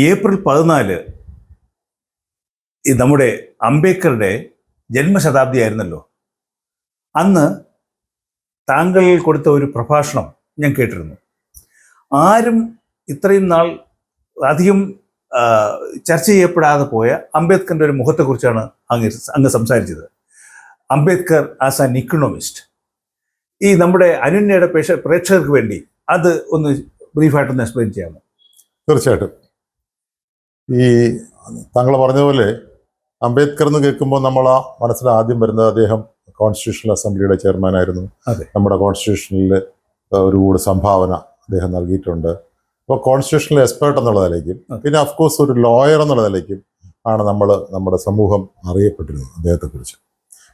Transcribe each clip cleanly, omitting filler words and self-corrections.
April 14 നമ്മുടെ അംബേദ്കറുടെ ജന്മശതാബ്ദി ആയിരുന്നല്ലോ. അന്ന് താങ്കൾ കൊടുത്ത ഒരു പ്രഭാഷണം ഞാൻ കേട്ടിരുന്നു. ആരും ഇത്രയും നാൾ അധികം ചർച്ച ചെയ്യപ്പെടാതെ പോയ അംബേദ്കറിൻ്റെ ഒരു മുഖത്തെക്കുറിച്ചാണ് അങ്ങ് സംസാരിച്ചത്. Ambedkar as an Economist. ഈ നമ്മുടെ അനന്യയുടെ പ്രേക്ഷകർക്ക് വേണ്ടി അത് ഒന്ന് ബ്രീഫായിട്ടൊന്ന് എക്സ്പ്ലെയിൻ ചെയ്യാമോ? തീർച്ചയായിട്ടും. ഈ താങ്കൾ പറഞ്ഞതുപോലെ അംബേദ്കർ എന്ന് കേൾക്കുമ്പോൾ നമ്മൾ മനസ്സിൽ ആദ്യം വരുന്നത് അദ്ദേഹം കോൺസ്റ്റിറ്റ്യൂഷണൽ അസംബ്ലിയുടെ ചെയർമാനായിരുന്നു. നമ്മുടെ കോൺസ്റ്റിറ്റ്യൂഷനിൽ ഒരു കൂടി സംഭാവന അദ്ദേഹം നൽകിയിട്ടുണ്ട്. അപ്പോൾ കോൺസ്റ്റിറ്റ്യൂഷണൽ എക്സ്പേർട്ട് എന്നുള്ള നിലയ്ക്കും പിന്നെ അഫ്കോഴ്സ് ഒരു ലോയർ എന്നുള്ള നിലയ്ക്കും ആണ് നമ്മുടെ സമൂഹം അറിയപ്പെട്ടിരുന്നത് അദ്ദേഹത്തെക്കുറിച്ച്.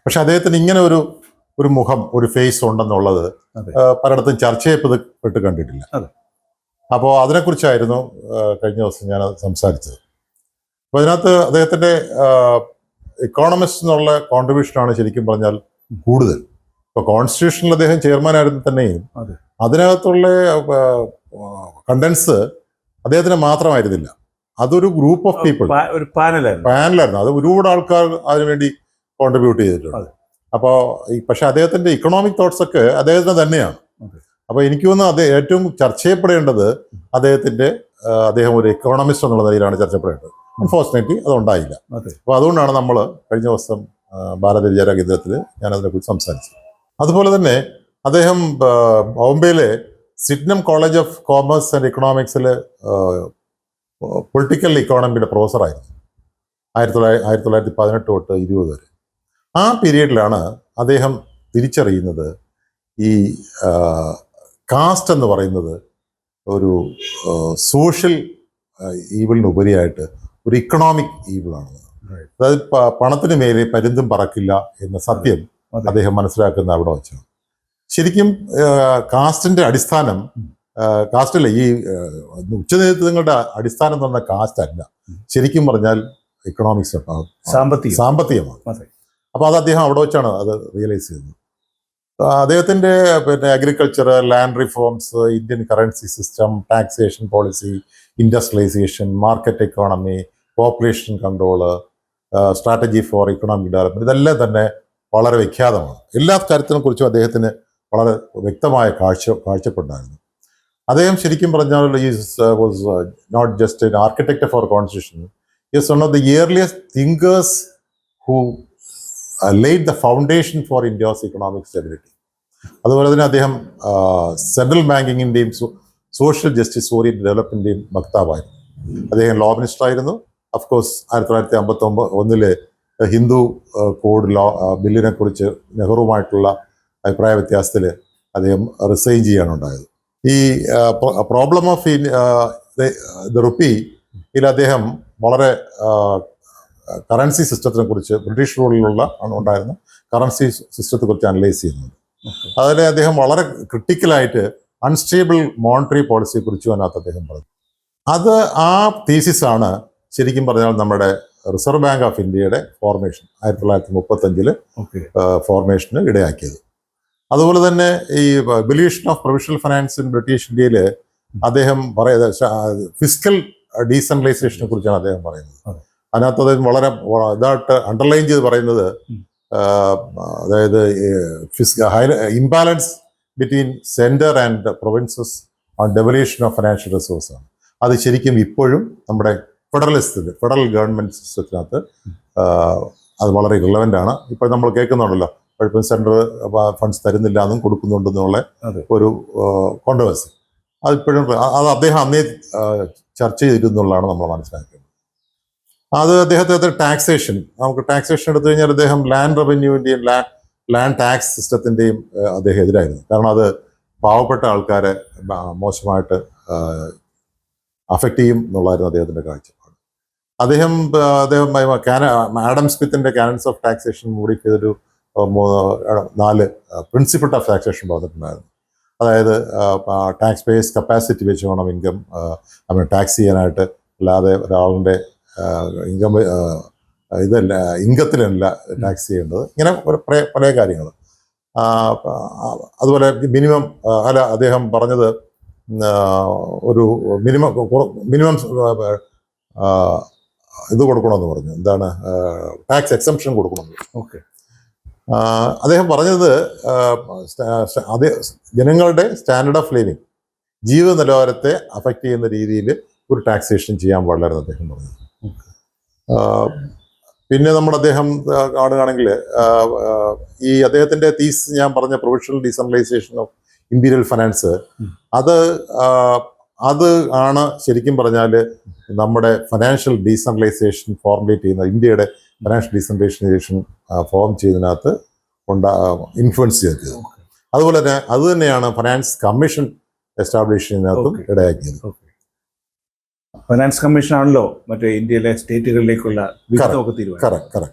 പക്ഷെ അദ്ദേഹത്തിന് ഇങ്ങനെ ഒരു മുഖം, ഒരു ഫേസ് ഉണ്ടെന്നുള്ളത് പലയിടത്തും ചർച്ച ചെയ്യപ്പെട്ട് കണ്ടിട്ടില്ല. അപ്പോൾ അതിനെക്കുറിച്ചായിരുന്നു കഴിഞ്ഞ ദിവസം ഞാൻ സംസാരിച്ചത്. അപ്പോൾ അതിനകത്ത് അദ്ദേഹത്തിൻ്റെ ഇക്കോണമിസ്റ്റ് എന്നുള്ള കോൺട്രിബ്യൂഷനാണ് ശരിക്കും പറഞ്ഞാൽ കൂടുതൽ. ഇപ്പോൾ കോൺസ്റ്റിറ്റ്യൂഷനിൽ അദ്ദേഹം ചെയർമാനായിരുന്നു തന്നെയും അതിനകത്തുള്ള കണ്ടൻസ് അദ്ദേഹത്തിന് മാത്രമായിരുന്നില്ല. അതൊരു ഗ്രൂപ്പ് ഓഫ് പീപ്പിൾ, ഒരു പാനലായിരുന്നു. അത് ഒരുപാട് ആൾക്കാർ അതിനുവേണ്ടി കോൺട്രിബ്യൂട്ട് ചെയ്തിട്ടുണ്ട്. അപ്പോൾ പക്ഷെ അദ്ദേഹത്തിൻ്റെ ഇക്കണോമിക് തോട്ട്സ് ഒക്കെ അദ്ദേഹത്തിന് തന്നെയാണ്. അപ്പോൾ എനിക്ക് തോന്നുന്നു ഏറ്റവും ചർച്ച ചെയ്യപ്പെടേണ്ടത് അദ്ദേഹം ഒരു എക്കോണമിസ്റ്റ് എന്നുള്ള നിലയിലാണ് ചർച്ച ചെയ്യപ്പെടേണ്ടത്. അൺഫോർച്ചുനേറ്റ്ലി അതുണ്ടായില്ല. അപ്പോൾ അതുകൊണ്ടാണ് നമ്മൾ കഴിഞ്ഞ ദിവസം ഭാരത വിചാര കേന്ദ്രത്തിൽ ഞാനതിനെക്കുറിച്ച് സംസാരിച്ചത്. അതുപോലെ തന്നെ അദ്ദേഹം ബോംബെയിലെ Sydenham college of commerce and എക്കണോമിക്സിൽ പൊളിറ്റിക്കൽ ഇക്കോണമിയുടെ പ്രൊഫസറായിരുന്നു 1918 തൊട്ട് 20 വരെ. ആ പീരീഡിലാണ് അദ്ദേഹം തിരിച്ചറിയുന്നത് ഈ കാസ്റ്റ് എന്ന് പറയുന്നത് ഒരു സോഷ്യൽ ഈവിളിനുപരിയായിട്ട് ഒരു ഇക്കണോമിക് ഈവിളാണ്. അതായത് പണത്തിന് മേലെ പരുന്തും പറക്കില്ല എന്ന സത്യം അദ്ദേഹം മനസ്സിലാക്കുന്ന അവിടെ വെച്ചാണ്. ശരിക്കും കാസ്റ്റിന്റെ അടിസ്ഥാനം കാസ്റ്റല്ല, ഈ ഉച്ചനേതൃത്വങ്ങളുടെ അടിസ്ഥാനം എന്ന് പറഞ്ഞാൽ കാസ്റ്റ് അല്ല, ശരിക്കും പറഞ്ഞാൽ ഇക്കണോമിക്സ് സാമ്പത്തികമാണ്. അപ്പോൾ അത് അദ്ദേഹം അവിടെ വെച്ചാണ് അത് റിയലൈസ് ചെയ്തത്. അദ്ദേഹത്തിൻ്റെ agriculture, land reforms, Indian currency system, taxation policy, industrialization, market economy, population control, strategy for economic development, ഇതെല്ലാം തന്നെ വളരെ വിഖ്യാതമാണ്. എല്ലാ കാര്യത്തിനെ കുറിച്ചും അദ്ദേഹത്തിന് വളരെ വ്യക്തമായ കാഴ്ചപ്പാടായിരുന്നു. അദ്ദേഹം ശരിക്കും പറഞ്ഞാൽ was not just an architect for constitution. He is one of the earliest thinkers who laid the foundation for India's economic stability. അതുപോലെ തന്നെ അദ്ദേഹം സെൻട്രൽ ബാങ്കിങ്ങിൻ്റെയും സോഷ്യൽ ജസ്റ്റിസ് ഓറിയന്റഡ് ഡെവലപ്മെന്റിൻ്റെയും വക്താവായിരുന്നു. അദ്ദേഹം ലോ മിനിസ്റ്റർ ആയിരുന്നു. അഫ്കോഴ്സ് 1951 ഹിന്ദു കോഡ് ലോ ബില്ലിനെ കുറിച്ച് നെഹ്റുവുമായിട്ടുള്ള അഭിപ്രായ വ്യത്യാസത്തിൽ അദ്ദേഹം റിസൈൻ ചെയ്യാണ് ഉണ്ടായത്. ഈ പ്രോബ്ലം ഓഫ് ദ റുപ്പിയിൽ അദ്ദേഹം വളരെ കറൻസി സിസ്റ്റത്തിനെ കുറിച്ച്, ബ്രിട്ടീഷ് റൂളിലുള്ള ഉണ്ടായിരുന്ന കറൻസി സിസ്റ്റത്തെ കുറിച്ച് അനലൈസ് ചെയ്യുന്നുണ്ട്. അതിൽ അദ്ദേഹം വളരെ ക്രിട്ടിക്കലായിട്ട് അൺസ്റ്റേബിൾ മോണിറ്ററി പോളിസിയെ കുറിച്ചും അതിനകത്ത് അദ്ദേഹം പറഞ്ഞു. ആ തീസിസാണ് ശരിക്കും പറഞ്ഞാൽ നമ്മുടെ റിസർവ് ബാങ്ക് ഓഫ് ഇന്ത്യയുടെ ഫോർമേഷൻ 1935 ഫോർമേഷന് ഇടയാക്കിയത്. അതുപോലെ തന്നെ ഈ evolution of provincial finance in British ഇന്ത്യയിൽ അദ്ദേഹം പറയുന്നത് ഫിസ്ക്കൽ ഡീസെൻട്രലൈസേഷനെ കുറിച്ചാണ് അദ്ദേഹം പറയുന്നത്. അതിനകത്ത് അദ്ദേഹം വളരെ ഇതായിട്ട് അണ്ടർലൈൻ ചെയ്ത് പറയുന്നത് അതായത് imbalance between centre and provinces on devolution of financial resource ആണ്. അത് ശരിക്കും ഇപ്പോഴും നമ്മുടെ ഫെഡറൽ ഗവൺമെൻറ് സിസ്റ്റത്തിനകത്ത് അത് വളരെ റിലവൻ്റ് ആണ്. ഇപ്പോൾ നമ്മൾ കേൾക്കുന്നുണ്ടല്ലോ, ഇപ്പം സെൻട്രൽ ഫണ്ട്സ് തരുന്നില്ല എന്നും കൊടുക്കുന്നുണ്ടെന്നുള്ള ഒരു കോൺട്രവേഴ്സി. അതിപ്പോഴും അദ്ദേഹം അന്നേ ചർച്ച ചെയ്തിരുന്നുള്ളതാണ് നമ്മൾ മനസ്സിലാക്കുന്നത്. അദ്ദേഹത്തെ ടാക്സേഷൻ, നമുക്ക് ടാക്സേഷൻ എടുത്തു കഴിഞ്ഞാൽ അദ്ദേഹം ലാൻഡ് റവന്യൂവിൻ്റെയും ലാൻഡ് ടാക്സ് സിസ്റ്റത്തിൻ്റെയും അദ്ദേഹം എതിരായിരുന്നു. കാരണം അത് പാവപ്പെട്ട ആൾക്കാരെ മോശമായിട്ട് അഫക്റ്റ് ചെയ്യും എന്നുള്ളതായിരുന്നു അദ്ദേഹത്തിൻ്റെ കാഴ്ചപ്പാട്. അദ്ദേഹം ആഡം സ്മിത്തിൻ്റെ കാനൻസ് ഓഫ് ടാക്സേഷൻ മോഡിഫൈ ചെയ്തൊരു 4 പ്രിൻസിപ്പിൾ ഓഫ് ടാക്സേഷൻ പറഞ്ഞിട്ടുണ്ടായിരുന്നു. അതായത് ടാക്സ് പേയേഴ്സ് കപ്പാസിറ്റി വെച്ച് വേണം ഇൻകം ടാക്സ് ചെയ്യാനായിട്ട്, അല്ലാതെ ഒരാളിൻ്റെ ഇൻകത്തിലല്ല ടാക്സ് ചെയ്യേണ്ടത്. ഇങ്ങനെ പല കാര്യങ്ങൾ. അതുപോലെ മിനിമം അദ്ദേഹം പറഞ്ഞത് ഒരു മിനിമം ഇത് കൊടുക്കണമെന്ന് പറഞ്ഞു. എന്താണ്, ടാക്സ് എക്സംഷൻ കൊടുക്കണമെന്ന്. ഓക്കെ. അദ്ദേഹം പറഞ്ഞത് അത് ജനങ്ങളുടെ സ്റ്റാൻഡേർഡ് ഓഫ് ലിവിങ്, ജീവിത നിലവാരത്തെ അഫക്റ്റ് ചെയ്യുന്ന രീതിയിൽ ഒരു ടാക്സേഷൻ ചെയ്യാൻ പാടില്ലായിരുന്നു അദ്ദേഹം പറഞ്ഞത്. പിന്നെ അദ്ദേഹം കാണുകയാണെങ്കിൽ ഈ അദ്ദേഹത്തിൻ്റെ തീസ് ഞാൻ പറഞ്ഞ provisional decentralisation of imperial finance, അത് ആണ് ശരിക്കും പറഞ്ഞാൽ നമ്മുടെ ഫൈനാൻഷ്യൽ ഡീസെൻട്രലൈസേഷൻ ഫോർമുലേറ്റ് ചെയ്യുന്ന, ഇന്ത്യയുടെ ഫൈനാൻഷ്യൽ ഡീസെൻട്രലൈസേഷൻ ഫോം ചെയ്യുന്നതിനകത്ത് ഇൻഫ്ലുവൻസ് ചെയ്തത്. അതുപോലെ തന്നെ അത് തന്നെയാണ് ഫൈനാൻസ് കമ്മീഷൻ എസ്റ്റാബ്ലിഷ് ചെയ്യുന്നതിനകത്തും ഇടയാക്കിയത്. ഫൈനാൻസ് കമ്മീഷൻ ആണല്ലോ മറ്റേ ഇന്ത്യയിലെ സ്റ്റേറ്റുകളിലേക്കുള്ള കറക്റ്റ്.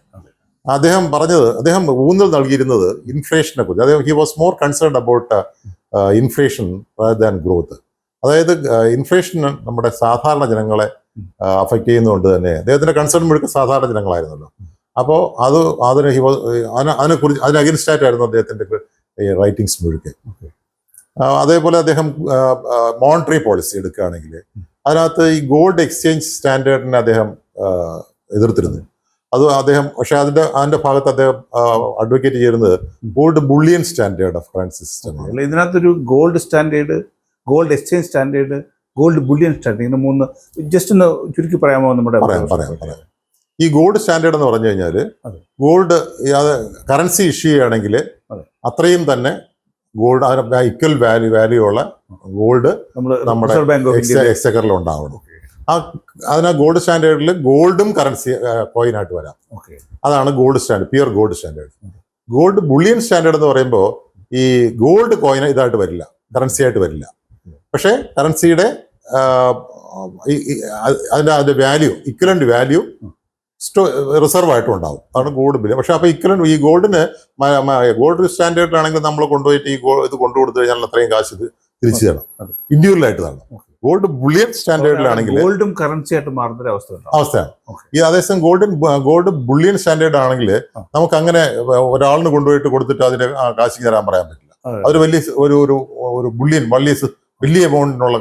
അദ്ദേഹം ഊന്നൽ നൽകിയിരുന്നത് ഇൻഫ്ലേഷനെ കുറിച്ച്. അദ്ദേഹം he was more concerned about inflation rather than growth. അതായത് ഇൻഫ്ലേഷൻ നമ്മുടെ സാധാരണ ജനങ്ങളെ അഫക്റ്റ് ചെയ്യുന്നതുകൊണ്ട് തന്നെ അദ്ദേഹത്തിന്റെ കൺസേൺ മുഴുവൻ സാധാരണ ജനങ്ങളായിരുന്നല്ലോ. അപ്പോൾ അതിന് അഗൻസ്റ്റായിട്ടായിരുന്നു അദ്ദേഹത്തിന്റെ റൈറ്റിംഗ്സ് മുഴുവൻ. അതേപോലെ അദ്ദേഹം മോണിറ്ററി പോളിസി എടുക്കുകയാണെങ്കിൽ അതിനകത്ത് ഈ ഗോൾഡ് എക്സ്ചേഞ്ച് സ്റ്റാൻഡേർഡിനെ അദ്ദേഹം എതിർത്തിരുന്നു. പക്ഷെ അതിന്റെ ഭാഗത്ത് അദ്ദേഹം അഡ്വക്കേറ്റ് ചെയ്യുന്നത് gold bullion standard of currency system. ഇതിനകത്തൊരു gold standard, gold exchange standard, gold bullion standard, ഇങ്ങനെ മൂന്ന് ജസ്റ്റ് ഒന്ന് ചുരുക്കി പറയാമോ? പറയാം. ഈ ഗോൾഡ് സ്റ്റാൻഡേർഡ് എന്ന് പറഞ്ഞു കഴിഞ്ഞാൽ ഗോൾഡ് കറൻസി ഇഷ്യൂ ചെയ്യുകയാണെങ്കിൽ അത്രയും തന്നെ ഗോൾഡ് ഈക്വൽ വാല്യൂ ഉള്ള ഗോൾഡ് നമ്മുടെ എക്സ്ചേഞ്ചറിൽ ഉണ്ടാവണം. അതിനാ ഗോൾഡ് സ്റ്റാൻഡേർഡിൽ ഗോൾഡും കറൻസി കോയിനായിട്ട് വരാം. അതാണ് gold standard, pure gold standard. Gold bullion standard എന്ന് പറയുമ്പോൾ ഈ ഗോൾഡ് കോയിൻ ഇതായിട്ട് വരില്ല, കറൻസി ആയിട്ട് വരില്ല. പക്ഷേ കറൻസിയുടെ അതിന്റെ വാല്യൂ, ഇക്വലന്റ് വാല്യൂ റിസർവ് ആയിട്ടും ഉണ്ടാവും. അതാണ് ഗോൾഡ് ബില്ല്. പക്ഷെ അപ്പോൾ ഈ ഗോൾഡിന് ഗോൾഡ് സ്റ്റാൻഡേർഡിലാണെങ്കിൽ നമ്മൾ കൊണ്ടുപോയിട്ട് ഇത് കൊണ്ടുകൊടുത്തു കഴിഞ്ഞാൽ അത്രയും കാശ് ഇത് തിരിച്ചു തരണം, ഇൻഡിവിജ്വൽ ആയിട്ട് തരണം. ഗോൾഡ് ബുള്ളിയൻ സ്റ്റാൻഡേർഡിലാണെങ്കിൽ ഗോൾഡും കറൻസി ആയിട്ട് മാറുന്ന അവസ്ഥയാണ്. ഈ അതേസമയം ഗോൾഡ് ബുള്ളിയൻ സ്റ്റാൻഡേർഡ് ആണെങ്കിൽ നമുക്ക് അങ്ങനെ ഒരാളിന് കൊണ്ടുപോയിട്ട് കൊടുത്തിട്ട് അതിന് കാശ് തരാൻ പറയാൻ പറ്റില്ല. അതൊരു വലിയ ഒരു ബുള്ളിയൻ വലിയ എമൗണ്ടിനുള്ള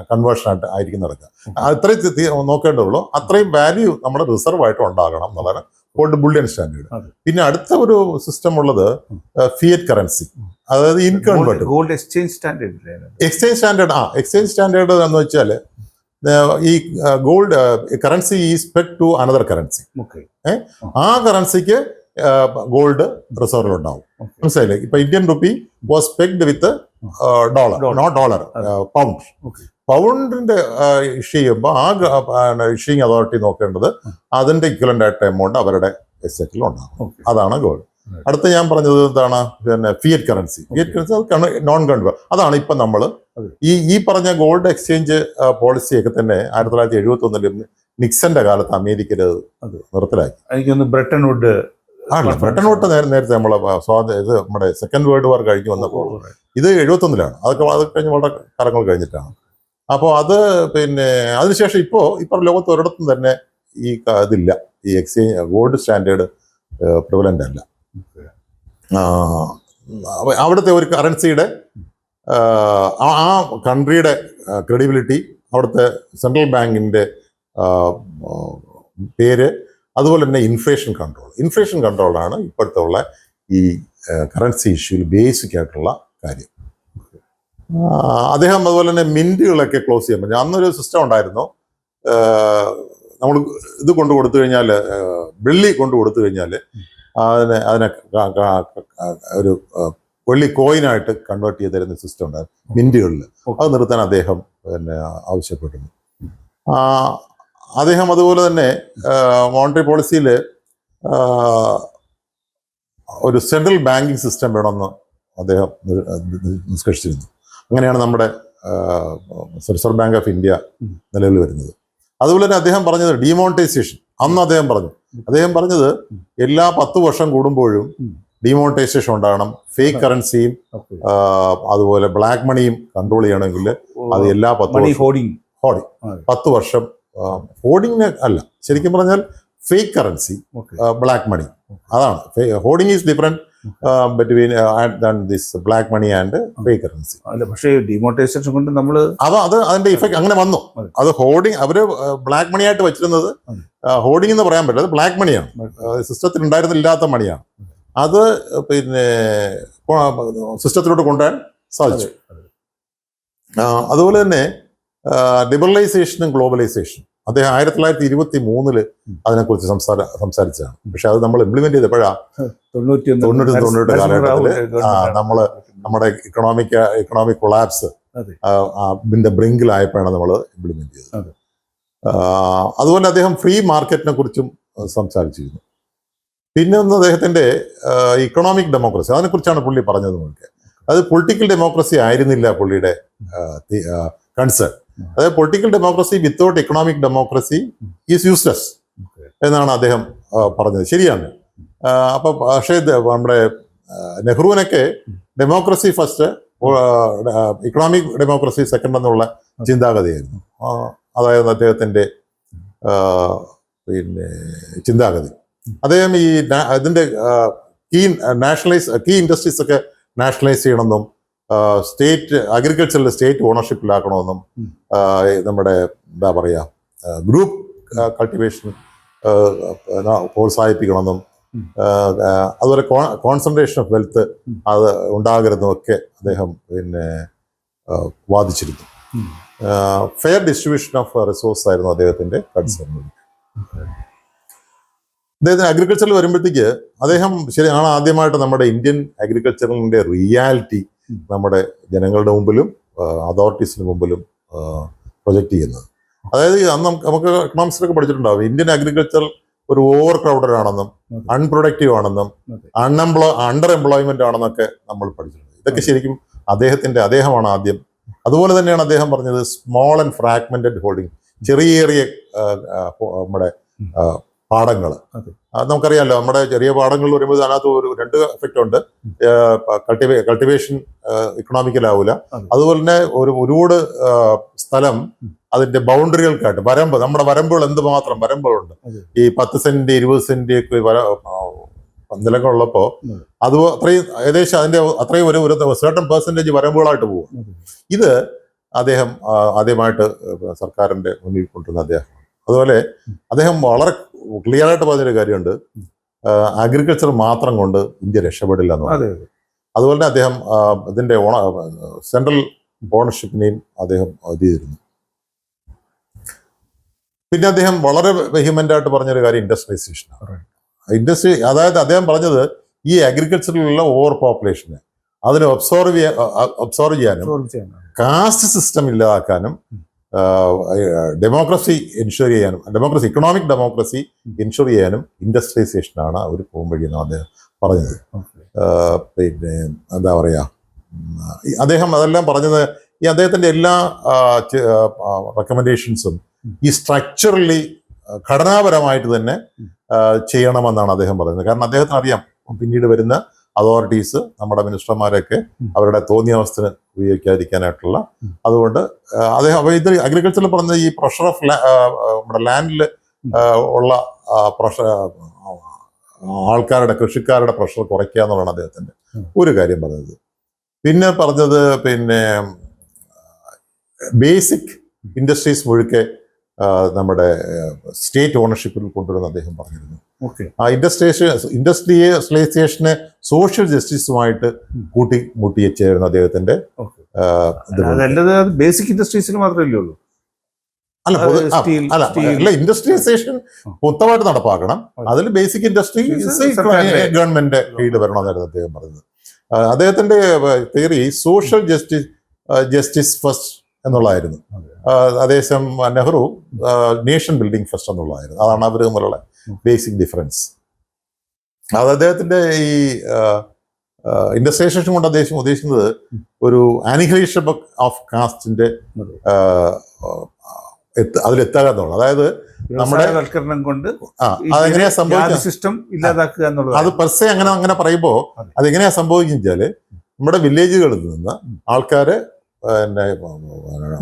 കൺവേർഷൻ ആയിരിക്കും നടക്കുക. അത്രയും നോക്കേണ്ടതുള്ളൂ. അത്രയും വാല്യൂ നമ്മുടെ റിസർവ് ആയിട്ട് ഉണ്ടാകണം എന്നുള്ളതാണ് ഗോൾഡ് ബുള്ളിയൻ സ്റ്റാൻഡേർഡ്. പിന്നെ അടുത്ത ഒരു സിസ്റ്റം ഉള്ളത് ഫിയറ്റ് കറൻസി, അതായത് inconvertible gold exchange standard. Exchange standard എന്ന് വെച്ചാൽ ഈ gold currency is peg to another currency. ആ കറൻസിക്ക് ഗോൾഡ് റിസർവിൽ ഉണ്ടാവും. മനസ്സിലായില്ലേ? ഇപ്പൊ Indian rupee was pegged with dollar pound. പൗണ്ടിന്റെ ഇഷ്യൂ ചെയ്യുമ്പോൾ ഇഷ്യൂയിങ് അതോറിറ്റി നോക്കേണ്ടത് അതിന്റെ ഇക്വലന്റ് ആയിട്ട് എമൗണ്ട് അവരുടെ എക്സ്ചേഞ്ചിൽ ഉണ്ടാകും. അതാണ് ഗോൾഡ്. അടുത്ത ഞാൻ പറഞ്ഞത് എന്താണ്, പിന്നെ ഫിയറ്റ് കറൻസി. അത് നോൺ കൺവേർട്ട്. അതാണ് ഇപ്പം നമ്മൾ ഈ പറഞ്ഞ ഗോൾഡ് എക്സ്ചേഞ്ച് പോളിസിയൊക്കെ തന്നെ 1971 നിക്സന്റെ കാലത്ത് അമേരിക്കയിൽ നിർത്തലാക്കി. എനിക്കൊന്ന് ബ്രെട്ടൺ വുഡ് നേരത്തെ നമ്മളെ ഇത് നമ്മുടെ സെക്കൻഡ് വേൾഡ് വാർ കഴിഞ്ഞ് വന്നപ്പോൾ, ഇത് 71 അതൊക്കെ കഴിഞ്ഞ് വളരെ കാലങ്ങൾ കഴിഞ്ഞിട്ടാണ്. അപ്പോൾ അത് പിന്നെ അതിനുശേഷം ഇപ്പോൾ ലോകത്ത് ഒരിടത്തും തന്നെ ഈ ഇതില്ല, ഈ എക്സ്ചേഞ്ച് ഗോൾഡ് സ്റ്റാൻഡേർഡ് പ്രിവലൻ്റ് അല്ല. അവിടുത്തെ ഒരു കറൻസിയുടെ ആ കൺട്രിയുടെ ക്രെഡിബിലിറ്റി, അവിടുത്തെ സെൻട്രൽ ബാങ്കിൻ്റെ പേര്, അതുപോലെ തന്നെ ഇൻഫ്ലേഷൻ കൺട്രോളാണ് ഇപ്പോഴത്തെ ഉള്ള ഈ കറൻസി ഇഷ്യൂവിൽ ബേസിക് ആയിട്ടുള്ള കാര്യം. അദ്ദേഹം അതുപോലെ തന്നെ മിൻറ്റുകളൊക്കെ ക്ലോസ് ചെയ്യാൻ പറ്റും. അന്നൊരു സിസ്റ്റം ഉണ്ടായിരുന്നു, നമ്മൾ ഇത് കൊണ്ടു കൊടുത്തു കഴിഞ്ഞാൽ, വെള്ളി കൊണ്ടു കൊടുത്തു കഴിഞ്ഞാൽ അതിനെ ഒരു വെള്ളി കോയിനായിട്ട് കൺവേർട്ട് ചെയ്ത് തരുന്ന സിസ്റ്റം ഉണ്ടായിരുന്നു മിൻറ്റുകളിൽ. അത് നിർത്താൻ അദ്ദേഹം പിന്നെ ആവശ്യപ്പെട്ടിരുന്നു. അദ്ദേഹം അതുപോലെ തന്നെ മോണിറ്ററി പോളിസിയിൽ ഒരു സെൻട്രൽ ബാങ്കിങ് സിസ്റ്റം വേണമെന്ന് അദ്ദേഹം നിഷ്കർഷിച്ചിരുന്നു. അങ്ങനെയാണ് നമ്മുടെ റിസർവ് ബാങ്ക് ഓഫ് ഇന്ത്യ നിലവിൽ വരുന്നത്. അതുപോലെ തന്നെ അദ്ദേഹം പറഞ്ഞത് ഡിമോണിറ്റൈസേഷൻ. അന്ന് അദ്ദേഹം പറഞ്ഞത് എല്ലാ 10 വർഷം കൂടുമ്പോഴും ഡിമോണിറ്റൈസേഷൻ ഉണ്ടാകണം. ഫേക്ക് കറൻസിയും അതുപോലെ ബ്ലാക്ക് മണിയും കൺട്രോൾ ചെയ്യണമെങ്കിൽ അത് എല്ലാ 10 വർഷം ഹോർഡിങ്ങിന് അല്ല, ശരിക്കും പറഞ്ഞാൽ ഫേക്ക് കറൻസി, ബ്ലാക്ക് മണി, അതാണ്. Hoarding is different, between this black money and fake currency. അല്ല, പക്ഷേ ഡിമോണിറ്റൈസേഷൻ കൊണ്ട് നമ്മൾ അത് അതിന്റെ ഇഫക്റ്റ് അങ്ങനെ വന്നു. അത് ഹോർഡിങ് അവര് ബ്ലാക്ക് മണി ആയിട്ട് വെച്ചിരുന്നത് ഹോർഡിംഗ് എന്ന് പറയാൻ പറ്റില്ല, അത് ബ്ലാക്ക് മണിയാണ്, സിസ്റ്റത്തിൽ ഉണ്ടായിരുന്നില്ലാത്ത മണിയാണ്. അത് പിന്നെ സിസ്റ്റത്തിലോട്ട് കൊണ്ടുവരാൻ സാധിച്ചു. അതുപോലെ തന്നെ ലിബറലൈസേഷനും ഗ്ലോബലൈസേഷനും അദ്ദേഹം 1923 അതിനെക്കുറിച്ച് സംസാരിച്ചതാണ്. പക്ഷെ അത് നമ്മൾ ഇംപ്ലിമെന്റ് ചെയ്തപ്പോഴാണ് 90 കാലഘട്ടത്തില് നമ്മുടെ ഇക്കണോമിക് കൊളാപ്സ് അതിന്റെ ബ്രിങ്കിലായപ്പോഴാണ് നമ്മൾ ഇംപ്ലിമെന്റ് ചെയ്തത്. അതുപോലെ അദ്ദേഹം ഫ്രീ മാർക്കറ്റിനെ കുറിച്ചും സംസാരിച്ചിരുന്നു. പിന്നെ ഒന്ന് അദ്ദേഹത്തിന്റെ ഇക്കണോമിക് ഡെമോക്രസി, അതിനെക്കുറിച്ചാണ് പുള്ളി പറഞ്ഞത്. നമുക്ക് അത് പൊളിറ്റിക്കൽ ഡെമോക്രസി ആയിരുന്നില്ല പുള്ളിയുടെ കൺസേൺ. അതായത് political democracy without economic democracy is useless എന്നാണ് അദ്ദേഹം പറഞ്ഞത്. ശരിയാണ്. അപ്പൊ പക്ഷേ നമ്മുടെ നെഹ്റുവിനൊക്കെ democracy first, economic democracy second എന്നുള്ള ചിന്താഗതിയായിരുന്നു. അതായത് അദ്ദേഹത്തിന്റെ പിന്നെ ചിന്താഗതി. അദ്ദേഹം ഈ ഇതിന്റെ കീ ഇൻഡസ്ട്രീസ് ഒക്കെ നാഷണലൈസ് ചെയ്യണമെന്നും സ്റ്റേറ്റ് അഗ്രികൾച്ചറിൽ സ്റ്റേറ്റ് ഓണർഷിപ്പിലാക്കണമെന്നും നമ്മുടെ എന്താ പറയുക ഗ്രൂപ്പ് കൾട്ടിവേഷൻ പ്രോത്സാഹിപ്പിക്കണമെന്നും അതുപോലെ കോൺസെൻട്രേഷൻ ഓഫ് വെൽത്ത് അത് ഉണ്ടാകരുതെന്നൊക്കെ അദ്ദേഹം പിന്നെ വാദിച്ചിരുന്നു. ഫെയർ ഡിസ്ട്രിബ്യൂഷൻ ഓഫ് റിസോഴ്സ് ആയിരുന്നു അദ്ദേഹത്തിന്റെ കൺസേൺ. അദ്ദേഹത്തിന് അഗ്രികൾച്ചറിൽ വരുമ്പോഴത്തേക്ക് അദ്ദേഹം ശരിയാണ് ആദ്യമായിട്ട് നമ്മുടെ ഇന്ത്യൻ അഗ്രികൾച്ചറിന്റെ റിയാലിറ്റി നമ്മുടെ ജനങ്ങളുടെ മുമ്പിലും അതോറിറ്റീസിന് മുമ്പിലും പ്രൊജക്റ്റ് ചെയ്യുന്നത്. അതായത് അന്ന് നമുക്ക് എക്കണോമിക്സിലൊക്കെ പഠിച്ചിട്ടുണ്ടാവും, ഇന്ത്യൻ അഗ്രികൾച്ചർ ഒരു ഓവർ ക്രൗഡഡ് ആണെന്നും അൺപ്രൊഡക്റ്റീവ് ആണെന്നും അണ്ടർ എംപ്ലോയ്മെന്റ് ആണെന്നൊക്കെ നമ്മൾ പഠിച്ചിട്ടുണ്ട്. ഇതൊക്കെ ശരിക്കും അദ്ദേഹമാണ് ആദ്യം. അതുപോലെ തന്നെയാണ് അദ്ദേഹം പറഞ്ഞത് സ്മോൾ ആൻഡ് ഫ്രാഗ്മെന്റഡ് ഹോൾഡിംഗ്, ചെറിയ നമ്മുടെ പാടങ്ങൾ. നമുക്കറിയാമല്ലോ, നമ്മുടെ ചെറിയ പാടങ്ങൾ വരുമ്പോൾ അതിനകത്ത് ഒരു രണ്ട് എഫക്റ്റ് ഉണ്ട്. കൾട്ടിവേഷൻ ഇക്കണോമിക്കലാവൂല. അതുപോലെ തന്നെ ഒരുപാട് സ്ഥലം അതിന്റെ ബൗണ്ടറികൾക്കായിട്ട് നമ്മുടെ വരമ്പുകൾ എന്തുമാത്രം വരമ്പുകളുണ്ട്. ഈ 10 സെന്റ് 20 സെന്റ് നിലങ്ങളുള്ളപ്പോ അത് അത്രയും ഏകദേശം അതിന്റെ അത്രയും ഒരു സർട്ടൺ പെർസെന്റേജ് വരമ്പുകളായിട്ട് പോകും. ഇത് അദ്ദേഹം ആദ്യമായിട്ട് സർക്കാരിന്റെ മുന്നിൽ കൊണ്ടുവന്ന അദ്ദേഹം. അതുപോലെ അദ്ദേഹം വളരെ ക്ലിയർ ആയിട്ട് പറഞ്ഞൊരു കാര്യമുണ്ട്, അഗ്രികൾച്ചർ മാത്രം കൊണ്ട് ഇന്ത്യ രക്ഷപ്പെടില്ല എന്ന് പറഞ്ഞു. അതുപോലെ തന്നെ അദ്ദേഹം ഇതിന്റെ സെൻട്രൽ ഓണർഷിപ്പിനെയും അദ്ദേഹം ഇത് ചെയ്തിരുന്നു. പിന്നെ അദ്ദേഹം വളരെ വെഹിമെന്റ് ആയിട്ട് പറഞ്ഞൊരു കാര്യം ഇൻഡസ്ട്രിയലൈസേഷനാണ്. അതായത് അദ്ദേഹം പറഞ്ഞത് ഈ അഗ്രികൾച്ചറിലുള്ള ഓവർ പോപ്പുലേഷനെ അതിനെ ഒബ്സോർവ് ചെയ്യാനും കാസ്റ്റ് സിസ്റ്റം ഇല്ലാതാക്കാനും ഡെമോക്രസി എൻഷുർ ചെയ്യാനും ഇക്കണോമിക് ഡെമോക്രസി എൻഷുർ ചെയ്യാനും ഇൻഡസ്ട്രിയലൈസേഷനാണ് അവർ പോകുമ്പോഴെന്ന് അദ്ദേഹം പറഞ്ഞത്. പിന്നെ എന്താ പറയുക, അദ്ദേഹം അതെല്ലാം പറഞ്ഞത് ഈ അദ്ദേഹത്തിന്റെ എല്ലാ റെക്കമെൻഡേഷൻസും ഈ സ്ട്രക്ചറലി ഘടനാപരമായിട്ട് തന്നെ ചെയ്യണമെന്നാണ് അദ്ദേഹം പറയുന്നത്. കാരണം അദ്ദേഹത്തിന് അറിയാം പിന്നീട് വരുന്ന അതോറിറ്റീസ് നമ്മുടെ മിനിസ്റ്റർമാരൊക്കെ അവരുടെ തോന്നിയാവസ്ഥന് ഉപയോഗിക്കാതിരിക്കാനായിട്ടുള്ള. അതുകൊണ്ട് അദ്ദേഹം ഇത് അഗ്രികൾച്ചറിൽ പറഞ്ഞ ഈ പ്രഷർ ഓഫ് നമ്മുടെ ലാൻഡിൽ ഉള്ള പ്രഷർ, കൃഷിക്കാരുടെ പ്രഷർ കുറയ്ക്കുക എന്നുള്ളതാണ് അദ്ദേഹത്തിന്റെ ഒരു കാര്യം പറഞ്ഞത്. പിന്നെ പറഞ്ഞത് പിന്നെ ബേസിക് ഇൻഡസ്ട്രീസ് മുഴുക്കെ നമ്മുടെ സ്റ്റേറ്റ് ഓണർഷിപ്പിൽ കൊണ്ടുവരുന്ന അദ്ദേഹം പറഞ്ഞിരുന്നു. ആ ഇൻഡസ്ട്രിയലൈസേഷനെ സോഷ്യൽ ജസ്റ്റിസുമായിട്ട് കൂട്ടിമുട്ടി ചേരുന്ന അദ്ദേഹത്തിന്റെ ബേസിക് ഇൻഡസ്ട്രീസിൽ മാത്രമല്ലേ ഉള്ളൂ. അല്ല ഇൻഡസ്ട്രിയലൈസേഷൻ മൊത്തമായിട്ട് നടപ്പാക്കണം. അതിൽ ബേസിക് ഇൻഡസ്ട്രി ഗവൺമെന്റ് കീഴിൽ വരണമെന്നായിരുന്നു അദ്ദേഹം പറഞ്ഞത്. അദ്ദേഹത്തിന്റെ തിയറി സോഷ്യൽ ജസ്റ്റിസ് ഫസ്റ്റ് എന്നുള്ളതായിരുന്നു. അതേസമയം നെഹ്റു നേഷൻ ബിൽഡിംഗ് ഫസ്റ്റ് എന്നുള്ളതായിരുന്നു. അതാണ് അവർ തമ്മിലുള്ള ബേസിക് ഡിഫറൻസ്. അത് അദ്ദേഹത്തിന്റെ ഈ ഇൻഡസ്ട്രിയലൈസേഷൻ കൊണ്ട് അദ്ദേഹം ഉദ്ദേശിക്കുന്നത് ഒരു ആനിഹിലേഷൻ ഓഫ് കാസ്റ്റിന്റെ അതിലെത്തുക എന്നുള്ളത്. അതായത് നമ്മുടെ കൊണ്ട് അതെങ്ങനെയാ സംഭവിക്കുക, അത് പെർസെ അങ്ങനെ പറയുമ്പോൾ അതെങ്ങനെയാ സംഭവിച്ചാല് നമ്മുടെ വില്ലേജുകളിൽ നിന്ന് ആൾക്കാര്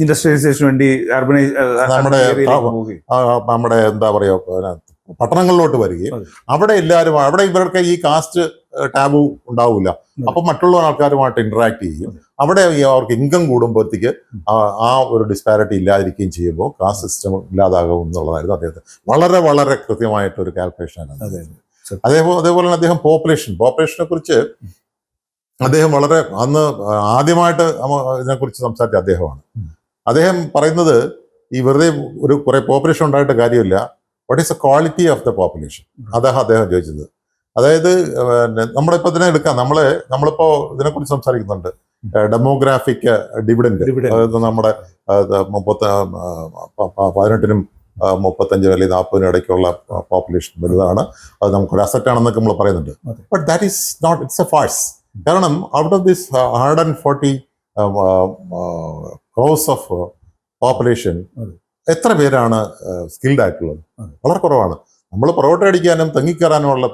ഇൻഡസ്ട്രിയലൈസേഷന് വേണ്ടി നമ്മുടെ എന്താ പറയുക പട്ടണങ്ങളിലോട്ട് വരികയും അതെ. അവിടെ എല്ലാവരും അവിടെ ഇവർക്ക് ഈ കാസ്റ്റ് ടാബു ഉണ്ടാവില്ല. അപ്പം മറ്റുള്ള ആൾക്കാരുമായിട്ട് ഇന്ററാക്ട് ചെയ്യും. അവിടെ അവർക്ക് ഇൻകം കൂടുമ്പോഴത്തേക്ക് ആ ഒരു ഡിസ്പാരിറ്റി ഇല്ലാതിരിക്കുകയും ചെയ്യുമ്പോൾ കാസ്റ്റ് സിസ്റ്റം ഇല്ലാതാകും എന്നുള്ളതായിരുന്നു അദ്ദേഹത്തെ വളരെ വളരെ കൃത്യമായിട്ടൊരു കാൽക്കുലേഷനാണ്. അതേപോലെ തന്നെ അദ്ദേഹം പോപ്പുലേഷനെ കുറിച്ച് അദ്ദേഹം വളരെ അന്ന് ആദ്യമായിട്ട് ഇതിനെക്കുറിച്ച് സംസാരിച്ച അദ്ദേഹമാണ്. അദ്ദേഹം പറയുന്നത് ഈ വെറുതെ ഒരു കുറെ പോപ്പുലേഷൻ ഉണ്ടായിട്ട് കാര്യമില്ല, what is the quality of the population, അദ്ദേഹം ചോദിച്ചത്. അതായത് നമ്മളിപ്പോൾ ഇതിനെ എടുക്കാം, നമ്മളിപ്പോ ഇതിനെക്കുറിച്ച് സംസാരിക്കുന്നുണ്ട്, ഡെമോഗ്രാഫിക് ഡിവിഡൻഡ്. അതായത് നമ്മുടെ 18-നും 35 അല്ലെങ്കിൽ 40 ഇടയ്ക്കുള്ള പോപ്പുലേഷൻ വലുതാണ്, അത് നമുക്കൊരു അസറ്റ് ആണെന്നൊക്കെ നമ്മൾ പറയുന്നുണ്ട്. But that is not, it's a farce. കാരണം out of this 140 crores of population എത്ര പേരാണ് സ്കിൽഡ് ആയിട്ടുള്ളത്? വളരെ കുറവാണ്. നമ്മൾ പൊറോട്ട അടിക്കാനും തെങ്ങിക്കയറാനുമുള്ള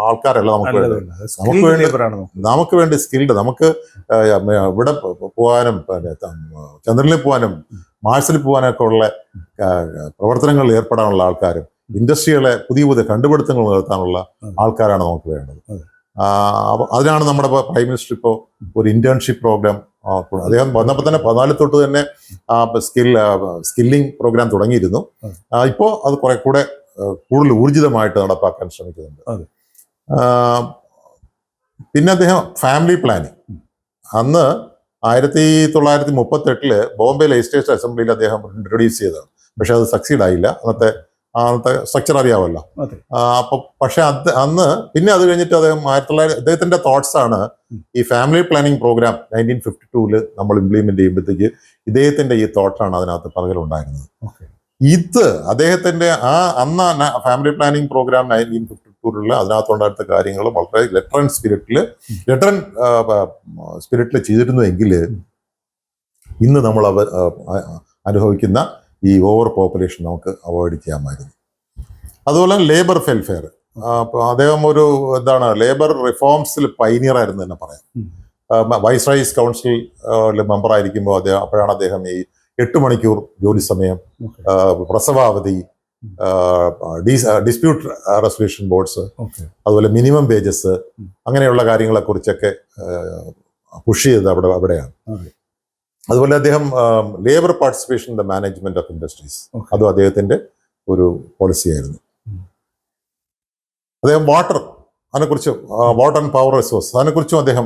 ആൾക്കാരല്ല നമുക്ക് വേണ്ടി സ്കിൽഡ്. നമുക്ക് ഇവിടെ പോകാനും ചന്ദ്രനിൽ പോകാനും മാർസിൽ പോകാനൊക്കെ ഉള്ള പ്രവർത്തനങ്ങളിൽ ഏർപ്പെടാനുള്ള ആൾക്കാരും ഇൻഡസ്ട്രികളെ പുതിയ കണ്ടുപിടുത്തങ്ങൾ നടത്താനുള്ള ആൾക്കാരാണ് നമുക്ക് വേണ്ടത്. അതിനാണ് നമ്മുടെ പ്രൈം മിനിസ്റ്റർ ഇപ്പോൾ ഒരു ഇന്റേൺഷിപ്പ് പ്രോഗ്രാം, അദ്ദേഹം വന്നപ്പോൾ തന്നെ 14 തൊട്ട് തന്നെ സ്കില്ലിംഗ് പ്രോഗ്രാം തുടങ്ങിയിരുന്നു. ഇപ്പോൾ അത് കുറെ കൂടെ കൂടുതൽ ഊർജിതമായിട്ട് നടപ്പാക്കാൻ ശ്രമിക്കുന്നുണ്ട്. പിന്നെ അദ്ദേഹം ഫാമിലി പ്ലാനിങ്, അന്ന് 1938 ബോംബെ ലെജിസ്ലേച്ചർ അസംബ്ലിയിൽ അദ്ദേഹം ഇൻട്രൊഡ്യൂസ് ചെയ്തതാണ്. പക്ഷെ അത് സക്സീഡ് ആയില്ല. അന്നത്തെ സ്ട്രക്ചർ അറിയാമല്ലോ. അപ്പൊ പക്ഷെ അന്ന് പിന്നെ അത് കഴിഞ്ഞിട്ട് അദ്ദേഹത്തിന്റെ തോട്ട്സ് ആണ് ഈ ഫാമിലി പ്ലാനിങ് പ്രോഗ്രാം 1952 നമ്മൾ ഇംപ്ലിമെന്റ് ചെയ്യുമ്പോഴത്തേക്ക് ഇദ്ദേഹത്തിന്റെ ഈ തോട്ടാണ് അതിനകത്ത് പകലുണ്ടായിരുന്നത്. ഇത് അദ്ദേഹത്തിന്റെ അന്ന് ഫാമിലി പ്ലാനിങ് പ്രോഗ്രാം 1952 അതിനകത്തുണ്ടായിരുന്ന കാര്യങ്ങൾ വളരെ ലെറ്ററൻ സ്പിരിറ്റിൽ ചെയ്തിരുന്നുവെങ്കിൽ ഇന്ന് നമ്മൾ അനുഭവിക്കുന്ന ഈ ഓവർ പോപ്പുലേഷൻ നമുക്ക് അവോയ്ഡ് ചെയ്യാമായിരുന്നു. അതുപോലെ ലേബർ വെൽഫെയർ, അദ്ദേഹം ഒരു ലേബർ റിഫോംസിൽ പൈനിയർ ആയിരുന്നു തന്നെ പറയാം. വൈസ്രോയ്സ് കൗൺസിൽ മെമ്പർ ആയിരിക്കുമ്പോൾ അപ്പോഴാണ് അദ്ദേഹം ഈ 8 മണിക്കൂർ ജോലി സമയം, പ്രസവാവധി, ഡിസ്പ്യൂട്ട് റെസൊല്യൂഷൻ ബോർഡ്സ്, അതുപോലെ മിനിമം വേജസ്, അങ്ങനെയുള്ള കാര്യങ്ങളെ കുറിച്ചൊക്കെ പുഷ് ചെയ്തത് അവിടെയാണ്. അതുപോലെ അദ്ദേഹം labour participation in the management of industries, അതും അദ്ദേഹത്തിന്റെ ഒരു പോളിസി ആയിരുന്നു. അദ്ദേഹം അതിനെക്കുറിച്ച് വാട്ടർ ആൻഡ് പവർ റിസോഴ്സ് അതിനെക്കുറിച്ചും അദ്ദേഹം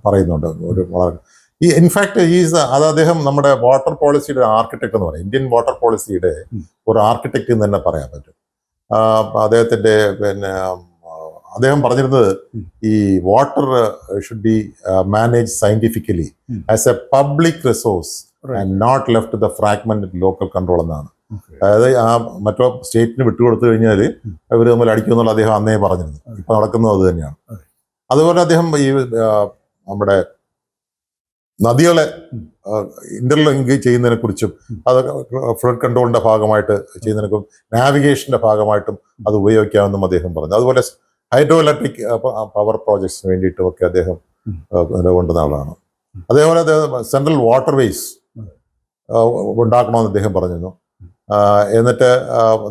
പറയുന്നുണ്ട്. ഇൻഫാക്ട് അത് അദ്ദേഹം നമ്മുടെ വാട്ടർ പോളിസിയുടെ ആർക്കിടെക്ട് എന്ന് പറയും. ഇന്ത്യൻ വാട്ടർ പോളിസിയുടെ ഒരു ആർക്കിടെക്ട് എന്ന് തന്നെ പറയാൻ പറ്റും. അദ്ദേഹത്തിന്റെ അദ്ദേഹം പറഞ്ഞിരുന്നത് ഈ water should be manage scientifically as a public resource and not left the fragment local control എന്നാണ്. അതായത് മറ്റോ സ്റ്റേറ്റിന് വിട്ടുകൊടുത്തു കഴിഞ്ഞാൽ ഇവർ തമ്മിൽ അടിക്കുമെന്നുള്ള അദ്ദേഹം അന്നേ പറഞ്ഞിരുന്നു. ഇപ്പൊ നടക്കുന്നത് അത് തന്നെയാണ്. അതുപോലെ അദ്ദേഹം ഈ നമ്മുടെ നദികളെ ഇന്റർലിങ്ക് ചെയ്യുന്നതിനെ കുറിച്ചും അത് ഫ്ലഡ് കൺട്രോളിന്റെ ഭാഗമായിട്ട് ചെയ്യുന്നതിനും നാവിഗേഷന്റെ ഭാഗമായിട്ടും അത് ഉപയോഗിക്കാമെന്നും അദ്ദേഹം പറഞ്ഞു. അതുപോലെ ഹൈഡ്രോ ഇലക്ട്രിക് പവർ പ്രോജക്ട്സിന് വേണ്ടിയിട്ടും ഒക്കെ അദ്ദേഹം കൊണ്ടുവന്ന ആളാണ്. അതേപോലെ സെൻട്രൽ വാട്ടർ വേസ് ഉണ്ടാക്കണമെന്ന് അദ്ദേഹം പറഞ്ഞിരുന്നു. എന്നിട്ട്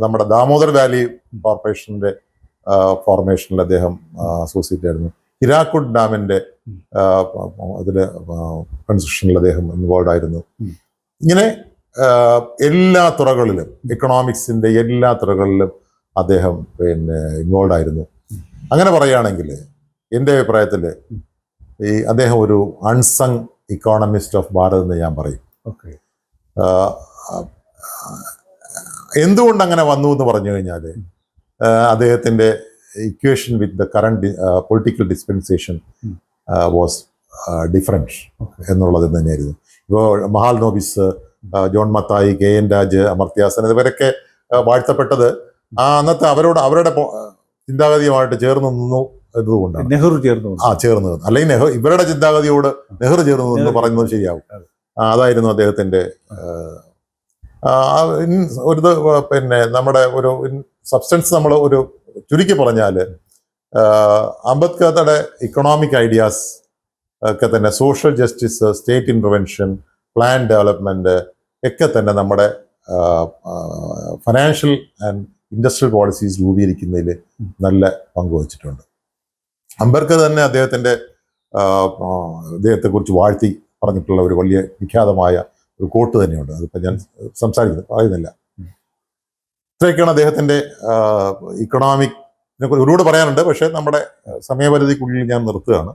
നമ്മുടെ ദാമോദർ വാലി കോർപ്പറേഷന്റെ ഫോർമേഷനിൽ അദ്ദേഹം അസോസിയേറ്റ് ആയിരുന്നു. ഹിരാക്കുഡ് ഡാമിന്റെ അതില് കൺസ്ട്രക്ഷനിൽ അദ്ദേഹം ഇൻവോൾവ് ആയിരുന്നു. ഇങ്ങനെ എല്ലാ തുറകളിലും, എക്കണോമിക്സിന്റെ എല്ലാ തുറകളിലും അദ്ദേഹം ഇൻവോൾവ് ആയിരുന്നു. അങ്ങനെ പറയുകയാണെങ്കിൽ എൻ്റെ അഭിപ്രായത്തിൽ അദ്ദേഹം ഒരു അൺസങ് ഇക്കോണമിസ്റ്റ് ഓഫ് ഭാരത് എന്ന് ഞാൻ പറയും. എന്തുകൊണ്ട് അങ്ങനെ വന്നു എന്ന് പറഞ്ഞു കഴിഞ്ഞാൽ അദ്ദേഹത്തിന്റെ equation with the current political dispensation was different എന്നുള്ളത് തന്നെയായിരുന്നു. ഇപ്പോൾ മഹാൽനോബിസ്, ജോൺ മത്തായി, KN രാജ്, അമർത്യാസൻ ഇവരൊക്കെ വാഴ്ത്തപ്പെട്ടത് അന്നത്തെ അവരുടെ ചിന്താഗതിയുമായിട്ട് ചേർന്ന് നിന്നു എന്നതുകൊണ്ടാണ്. നെഹ്റു ചേർന്നു ചേർന്ന് അല്ലെങ്കിൽ ഇവരുടെ ചിന്താഗതിയോട് നെഹ്റു ചേർന്നു എന്ന് പറയുന്നത് ശരിയാവും. അതായിരുന്നു അദ്ദേഹത്തിന്റെ ഒരു നമ്മുടെ ഒരു സബ്സ്റ്റൻസ്. നമ്മൾ ഒരു ചുരുക്കി പറഞ്ഞാൽ അംബേദ്കറുടെ ഇക്കണോമിക് ഐഡിയാസ് ഒക്കെ തന്നെ social justice, state intervention, plan development ഒക്കെ തന്നെ നമ്മുടെ ഫൈനാൻഷ്യൽ ആൻഡ് ഇൻഡസ്ട്രിയൽ പോളിസീസ് രൂപീകരിക്കുന്നതിൽ നല്ല പങ്ക് വഹിച്ചിട്ടുണ്ട്. അംബേദ്കർ തന്നെ അദ്ദേഹത്തെക്കുറിച്ച് വാഴ്ത്തി പറഞ്ഞിട്ടുള്ള ഒരു വലിയ വിഖ്യാതമായ ഒരു കോട്ട് തന്നെയുണ്ട്. അതിപ്പോൾ ഞാൻ പറയുന്നില്ല. ഇത്രയൊക്കെയാണ് അദ്ദേഹത്തിൻ്റെ ഇക്കണോമിക്കിനെ കുറിച്ച് ഒരുപാട് പറയാനുണ്ട്. പക്ഷേ നമ്മുടെ സമയപരിധിക്കുള്ളിൽ ഞാൻ നിർത്തുകയാണ്.